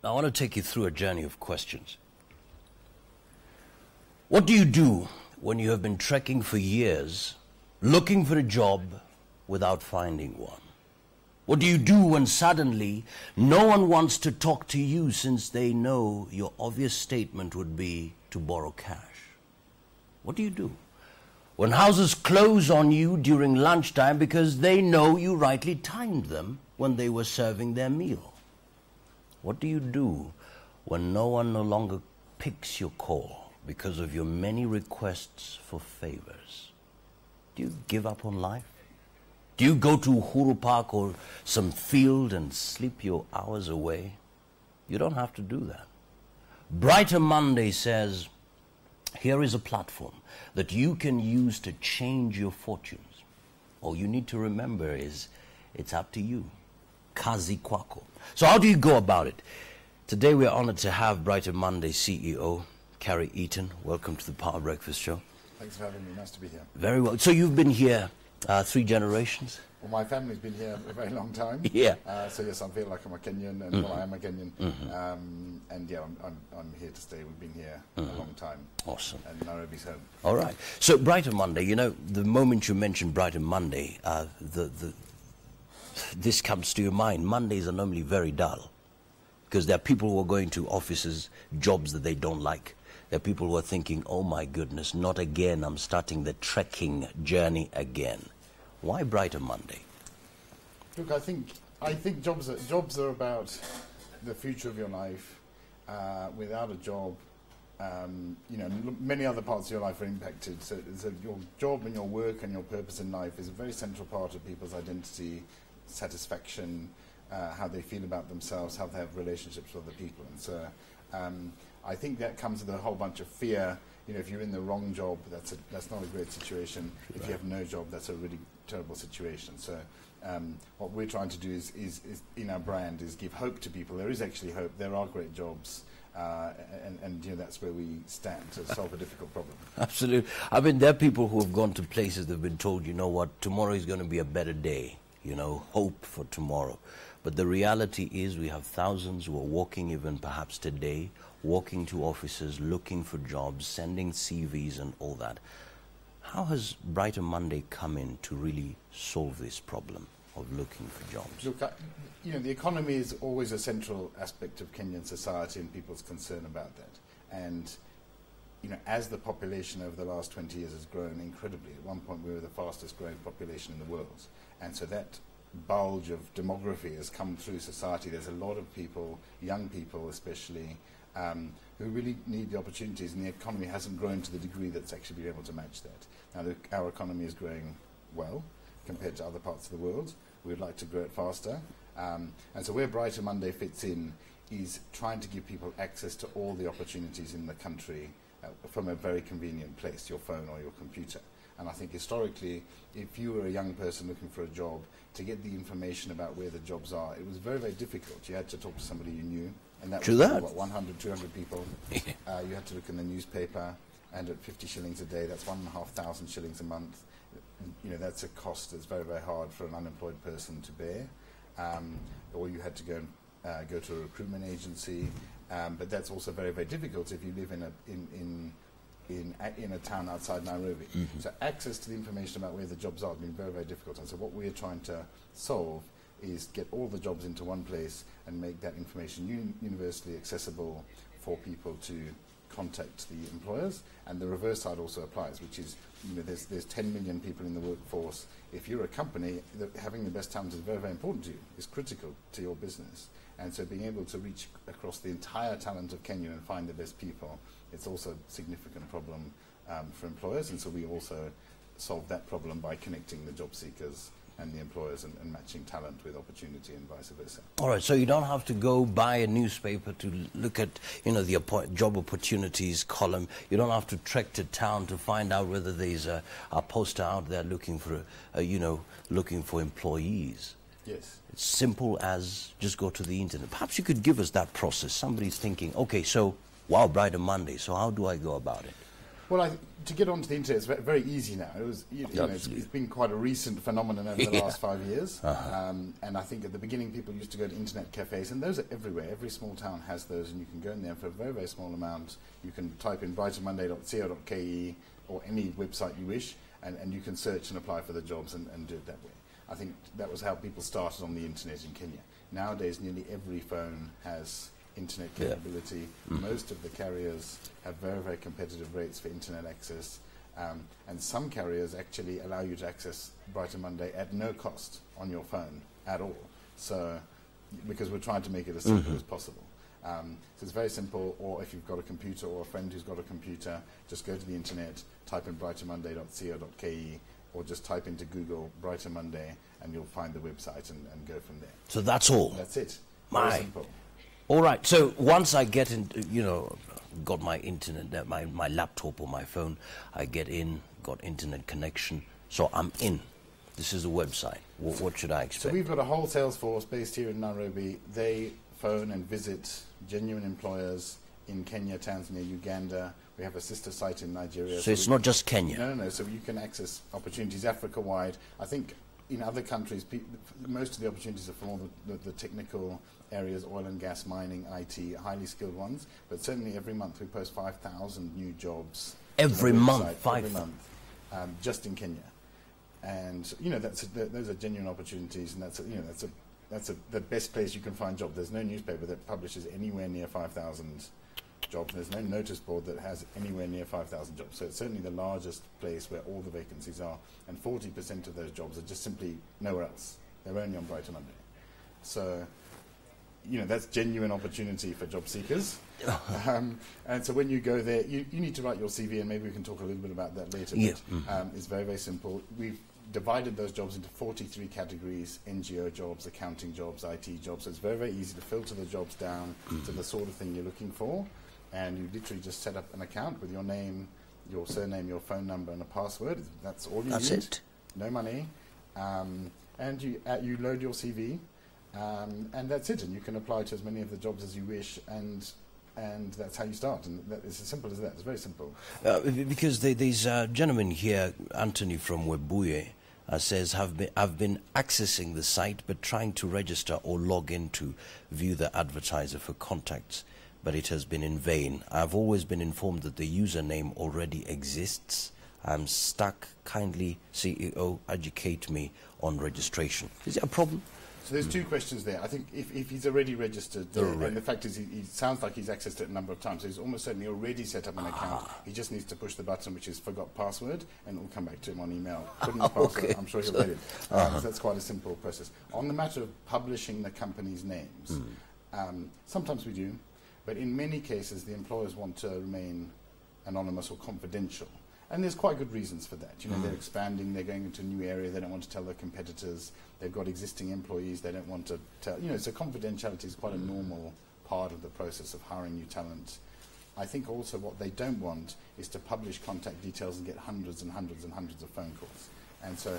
I want to take you through a journey of questions. What do you do when you have been trekking for years, looking for a job without finding one? What do you do when suddenly no one wants to talk to you since they know your obvious statement would be to borrow cash? What do you do when houses close on you during lunchtime because they know you rightly timed them when they were serving their meal? What do you do when no one no longer picks your call because of your many requests for favors? Do you give up on life? Do you go to Uhuru Park or some field and sleep your hours away? You don't have to do that. Brighter Monday says, here is a platform that you can use to change your fortunes. All you need to remember is, it's up to you. Kazi kwako. So how do you go about it? Today we are honored to have Brighter Monday CEO, Carey Eaton. Welcome to the Power Breakfast Show. Thanks for having me. Nice to be here. Very well. So you've been here 3 generations? Well, my family's been here a very long time. Yeah. So yes, I feel like I'm a Kenyan, and well, I am a Kenyan. And yeah, I'm here to stay. We've been here a long time. Awesome. And Nairobi's home. All right. So Brighter Monday, you know, the moment you mention Brighter Monday, this comes to your mind. Mondays are normally very dull because there are people who are going to offices, jobs that they don't like. There are people who are thinking, oh my goodness, not again, I'm starting the trekking journey again. Why Brighter Monday? Look, I think jobs are about the future of your life. Without a job, you know, many other parts of your life are impacted. So your job and your work and your purpose in life is a very central part of people's identity, satisfaction, how they feel about themselves, how they have relationships with other people. And so I think that comes with a whole bunch of fear. You know, if you're in the wrong job, that's not a great situation. If you have no job, that's a really terrible situation. So what we're trying to do is in our brand is give hope to people. There is actually hope. There are great jobs. And you know, that's where we stand to solve a difficult problem. Absolutely. I mean, there are people who have gone to places that have been told, you know what, tomorrow is going to be a better day. You know, hope for tomorrow. But the reality is we have thousands who are walking, even perhaps today, walking to offices, looking for jobs, sending CVs and all that. How has Brighter Monday come in to really solve this problem of looking for jobs? Look, you know, the economy is always a central aspect of Kenyan society and people's concern about that. And, you know, as the population over the last 20 years has grown incredibly, at one point we were the fastest growing population in the world. And so that bulge of demography has come through society. There's a lot of people, young people especially, who really need the opportunities, and the economy hasn't grown to the degree that's actually been able to match that. Now, our economy is growing well compared to other parts of the world. We would like to grow it faster. And so where Brighter Monday fits in is trying to give people access to all the opportunities in the country from a very convenient place, your phone or your computer. And I think historically, if you were a young person looking for a job, to get the information about where the jobs are, it was very, very difficult. You had to talk to somebody you knew, and that was what, 100, 200 people. You had to look in the newspaper, and at 50 shillings a day, that's 1,500 shillings a month. You know, that's a cost that's very, very hard for an unemployed person to bear. Or you had to go and go to a recruitment agency, but that's also very, very difficult if you live in a town outside Nairobi. So access to the information about where the jobs are has been very, very difficult. And so what we're trying to solve is get all the jobs into one place and make that information universally accessible for people to contact the employers. And the reverse side also applies, which is, you know, there's 10 million people in the workforce. If you're a company, having the best talent is very, very important to you. It's critical to your business. And so being able to reach across the entire talent of Kenya and find the best people, it's also a significant problem for employers. And so we also solve that problem by connecting the job seekers and the employers and matching talent with opportunity and vice versa. All right, so you don't have to go buy a newspaper to look at, you know, the job opportunities column. You don't have to trek to town to find out whether there's a poster out there looking for, looking for employees. Yes. It's simple as just go to the internet. Perhaps you could give us that process. Somebody's thinking, okay, so, wow, Brighter Monday, so how do I go about it? Well, to get onto the internet is very easy now. It was, it's been quite a recent phenomenon over the last 5 years. And I think at the beginning people used to go to internet cafes, and those are everywhere. Every small town has those, and you can go in there for a very, very small amount. You can type in BrighterMonday.co.ke or any website you wish, and you can search and apply for the jobs and do it that way. I think that was how people started on the internet in Kenya. Nowadays, nearly every phone has internet capability. Most of the carriers have very, very competitive rates for internet access. And some carriers actually allow you to access Brighter Monday at no cost on your phone at all. So, because we're trying to make it as simple as possible. So it's very simple, or if you've got a computer or a friend who's got a computer, just go to the internet, type in BrighterMonday.co.ke, or just type into Google Brighter Monday, and you'll find the website and go from there. So that's all? That's it. Very simple. All right, so once I get in, got my internet, my laptop or my phone, I get in, got internet connection, so I'm in. This is the website. What should I expect? So we've got a whole sales force based here in Nairobi. They phone and visit genuine employers in Kenya, Tanzania, Uganda. We have a sister site in Nigeria. So it's not just Kenya? No. So you can access opportunities Africa-wide. I think in other countries, most of the opportunities are from all the technical areas, oil and gas, mining, IT, highly skilled ones. But certainly every month we post 5,000 new jobs. Every month? Every month, just in Kenya. And those are genuine opportunities, and that's the best place you can find jobs. There's no newspaper that publishes anywhere near 5,000 jobs. There's no notice board that has anywhere near 5,000 jobs. So it's certainly the largest place where all the vacancies are, and 40% of those jobs are just simply nowhere else. They're only on Brighter Monday. So, that's genuine opportunity for job seekers. And so when you go there, you need to write your CV, and maybe we can talk a little bit about that later. Yeah. But, it's very, very simple. We've divided those jobs into 43 categories: NGO jobs, accounting jobs, IT jobs. So it's very, very easy to filter the jobs down to the sort of thing you're looking for. And you literally just set up an account with your name, your surname, your phone number, and a password. That's all you need. That's it. No money. And you load your CV, and that's it. And you can apply to as many of the jobs as you wish, and that's how you start. And it's as simple as that. It's very simple. Because there's a gentleman here, Anthony from Webuye, says, I've been accessing the site but trying to register or log in to view the advertiser for contacts, but it has been in vain. I've always been informed that the username already exists. I'm stuck. Kindly, CEO, educate me on registration. Is there a problem? So there's two questions there. I think if he's already registered, and the fact is he sounds like he's accessed it a number of times, so he's almost certainly already set up an account. He just needs to push the button, which is forgot password, and it will come back to him on email. Put in the password, I'm sure he'll get it. So that's quite a simple process. On the matter of publishing the company's names, sometimes we do, but in many cases the employers want to remain anonymous or confidential. And there's quite good reasons for that. They're expanding, they're going into a new area, they don't want to tell their competitors, they've got existing employees, they don't want to tell. So confidentiality is quite a normal part of the process of hiring new talent. I think also what they don't want is to publish contact details and get hundreds and hundreds and hundreds of phone calls. And so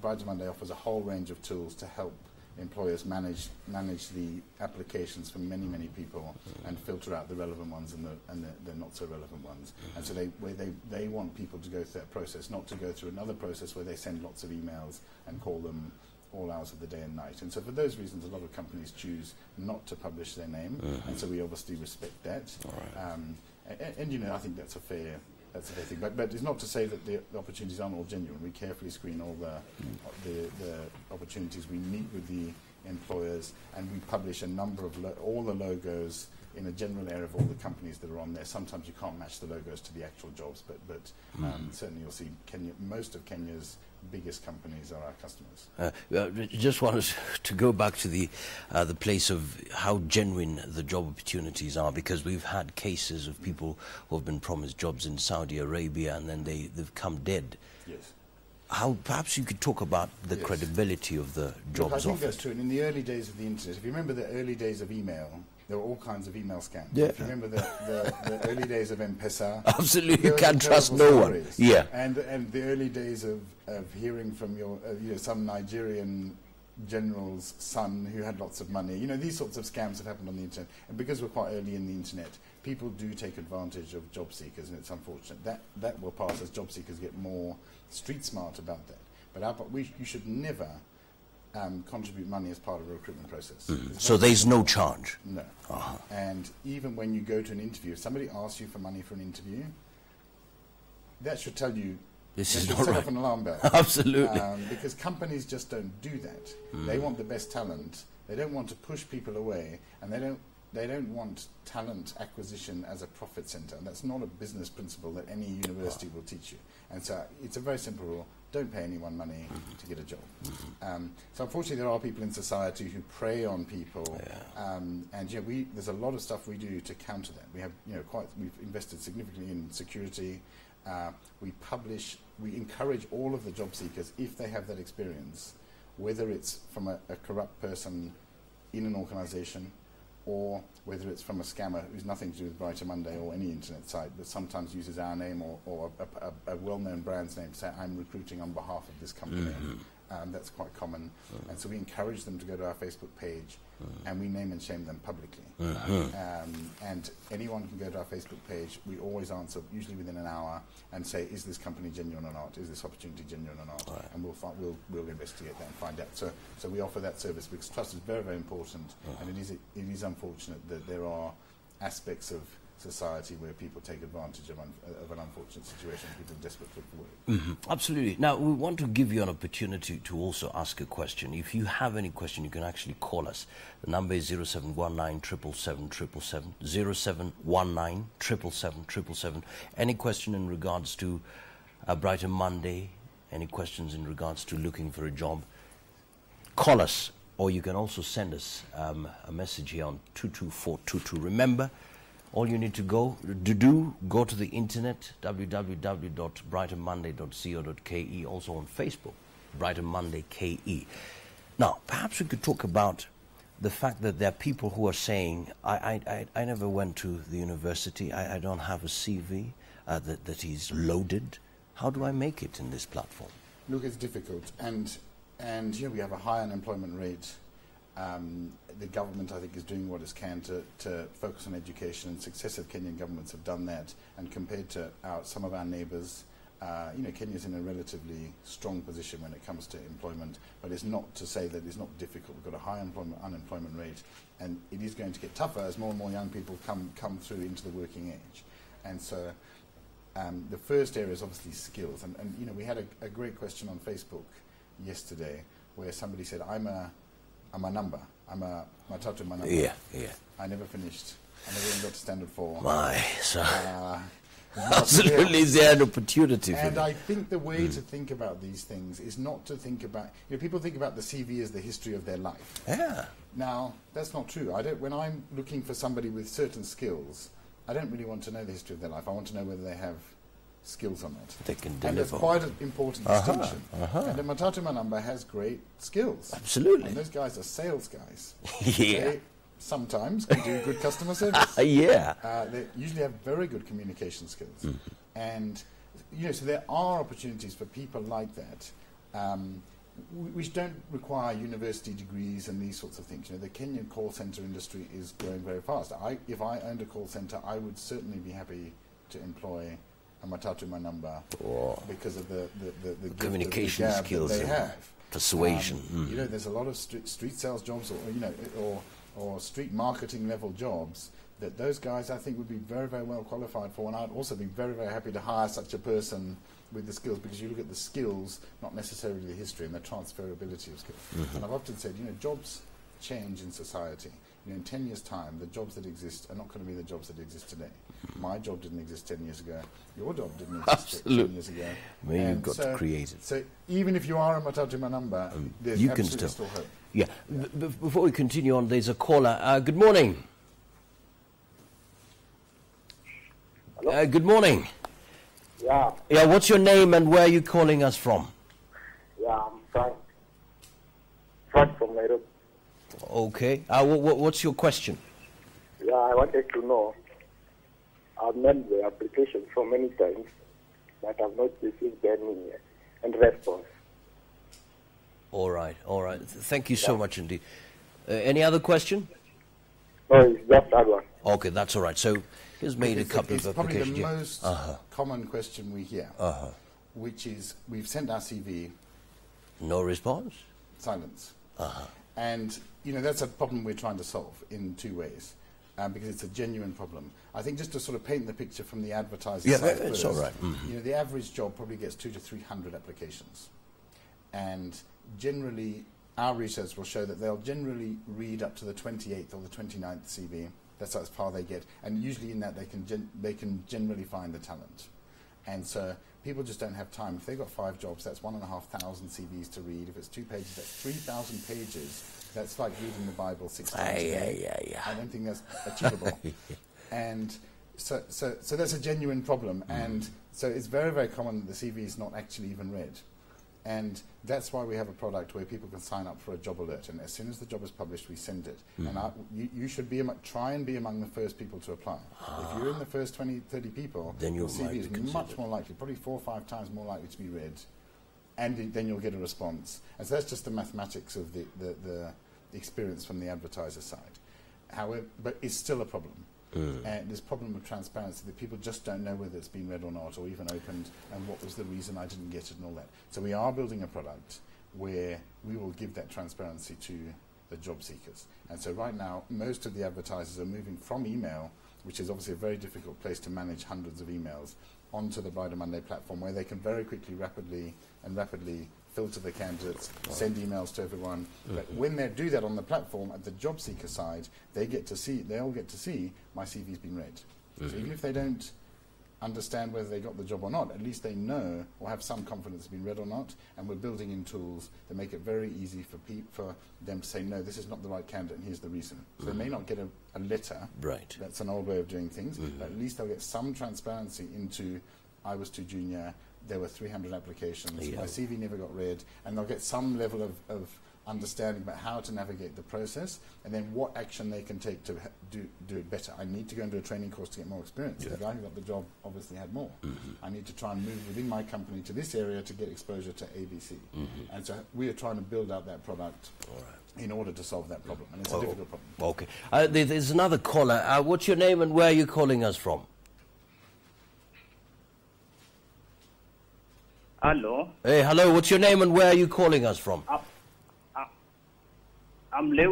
Brighter Monday offers a whole range of tools to help employers manage the applications from many, many people and filter out the relevant ones and the not so relevant ones. And so they want people to go through that process, not to go through another process where they send lots of emails and call them all hours of the day and night. And so for those reasons, a lot of companies choose not to publish their name, and so we obviously respect that. And I think that's a fair thing. But it's not to say that the opportunities aren't all genuine. We carefully screen all the opportunities. We meet with the employers, and we publish a number of all the logos in a general area of all the companies that are on there. Sometimes you can't match the logos to the actual jobs, but certainly you'll see most of Kenya's biggest companies are our customers. Just wanted to go back to the place of how genuine the job opportunities are, because we've had cases of people who have been promised jobs in Saudi Arabia and then they've come dead. Yes. Perhaps you could talk about the credibility of the jobs offered. I think that's true. And in the early days of the internet, if you remember the early days of email, there were all kinds of email scams. Yeah. If you remember the early days of M-Pesa. Absolutely, you can't trust no one. Yeah. And the early days of hearing from your some Nigerian general's son who had lots of money. You know, these sorts of scams have happened on the internet. And because we're quite early in the internet, people do take advantage of job seekers, and it's unfortunate. That will pass as job seekers get more street smart about that. But you should never contribute money as part of a recruitment process. So there's no charge? No. And even when you go to an interview, if somebody asks you for money for an interview, that should tell you, this is should not set right. off an alarm bell. Absolutely. Because companies just don't do that. They want the best talent. They don't want to push people away, and they don't want talent acquisition as a profit center. And that's not a business principle that any university will teach you. And so it's a very simple rule. Don't pay anyone money to get a job. So unfortunately, there are people in society who prey on people, and there's a lot of stuff we do to counter that. We have, we've invested significantly in security. We encourage all of the job seekers, if they have that experience, whether it's from a corrupt person in an organization, or whether it's from a scammer who's nothing to do with BrighterMonday or any internet site, but sometimes uses our name or a well-known brand's name to say, I'm recruiting on behalf of this company. That's quite common. And so we encourage them to go to our Facebook page, and we name and shame them publicly. And anyone can go to our Facebook page. We always answer, usually within an hour, and say, is this company genuine or not? Is this opportunity genuine or not? And we'll investigate that and find out. So we offer that service because trust is very, very important. And it is unfortunate that there are aspects of society where people take advantage of an unfortunate situation, people are desperate for work. Absolutely. Now, we want to give you an opportunity to also ask a question. If you have any question, you can actually call us. The number is 0719 777 0719 777. Any question in regards to Brighter Monday, any questions in regards to looking for a job, call us, or you can also send us a message here on 22422. Remember, all you need to go to the internet, www.brightermonday.co.ke, also on Facebook, Brighter Monday KE. Now, perhaps we could talk about the fact that there are people who are saying, I never went to the university, I don't have a CV that is loaded. How do I make it in this platform? Look, it's difficult, and we have a high unemployment rate. The government, I think, is doing what it can to focus on education, and successive Kenyan governments have done that. And compared to some of our neighbours, Kenya's in a relatively strong position when it comes to employment. But it's not to say that it's not difficult. We've got a high unemployment rate, and it is going to get tougher as more and more young people come through into the working age. And so the first area is obviously skills. And we had a great question on Facebook yesterday where somebody said, I'm a number. I'm a Matatu number. Yeah. I never finished. I never even got to standard 4. Absolutely, is there an opportunity for And me? I think the way to think about these things is not to think about, people think about the CV as the history of their life. Yeah. Now, that's not true. When I'm looking for somebody with certain skills, I don't really want to know the history of their life. I want to know whether they have skills on it. They can deliver. And that's quite an important distinction. And the Matatu number has great skills. Absolutely. And those guys are sales guys. Yeah. They sometimes can do good customer service. Yeah. They usually have very good communication skills. And, so there are opportunities for people like that, which don't require university degrees and these sorts of things. The Kenyan call center industry is growing very fast. If I owned a call center, I would certainly be happy to employ a Matatu number because of the communication skills that they have. Persuasion. There's a lot of street sales jobs or street marketing level jobs that those guys, I think, would be very, very well qualified for. And I'd also be very, very happy to hire such a person with the skills, because you look at the skills, not necessarily the history and the transferability of skills. And I've often said, jobs change in society. In 10 years' time, the jobs that exist are not going to be the jobs that exist today. My job didn't exist 10 years ago. Your job didn't exist 10 years ago. You've got to create it. So even if you are a Matatu number, there's you absolutely can still hope. Yeah. Before we continue on, there's a caller. Good morning. Hello? Good morning. Yeah. Yeah, what's your name and where are you calling us from? Yeah, I'm Frank. Frank from Nairobi. Okay. What's your question? Yeah, I wanted to know. I've made the application so many times, but I've not received any response. All right, all right. Thank you so much indeed. Any other question? No, it's just that one. Okay, that's all right. So he's made a couple It's of probably applications. the most common question we hear, which is, we've sent our CV, No response? silence. And, you know, that's a problem we're trying to solve in two ways, because it's a genuine problem. I think just to sort of paint the picture from the advertiser side it's first, all right. you know, the average job probably gets 200 to 300 applications. And generally, our research will show that they'll generally read up to the 28th or the 29th CV. That's as far they get. And usually in that, they can generally find the talent. And so people just don't have time. If they've got 5 jobs, that's 1,500 CVs to read. If it's 2 pages, that's 3,000 pages. That's like reading the Bible 6 times a day. I don't think that's achievable. And so that's a genuine problem. And so it's very, very common that the CV is not actually even read. And that's why we have a product where people can sign up for a job alert. And as soon as the job is published, we send it. And you should try and be among the first people to apply. If you're in the first 20, 30 people, then your CV is much more likely, probably 4 or 5 times more likely to be read. And then you'll get a response. And so that's just the mathematics of the experience from the advertiser side. However, but it's still a problem. And this problem of transparency, that people just don't know whether it's been read or not, or even opened, and what was the reason I didn't get it and all that. So we are building a product where we will give that transparency to the job seekers. And so right now, most of the advertisers are moving from email, which is obviously a very difficult place to manage hundreds of emails, onto the BrighterMonday platform, where they can very quickly, rapidly filter the candidates, send emails to everyone. But when they do that on the platform, at the job seeker side, they'll get to see my CV's been read. So even if they don't understand whether they got the job or not, at least they know or have some confidence it's been read or not. And we're building in tools that make it very easy for them to say, no, this is not the right candidate, and here's the reason. So they may not get a letter. Right. That's an old way of doing things. But at least they'll get some transparency into, I was too junior, there were 300 applications, my CV never got read, and they'll get some level of understanding about how to navigate the process, and then what action they can take to do it better. I need to go and do a training course to get more experience. The guy who got the job obviously had more. I need to try and move within my company to this area to get exposure to ABC. And so we are trying to build out that product in order to solve that problem, and it's a difficult problem. Okay. There's another caller. What's your name and where are you calling us from? Hello. Hey, hello. What's your name and where are you calling us from? I'm Lew.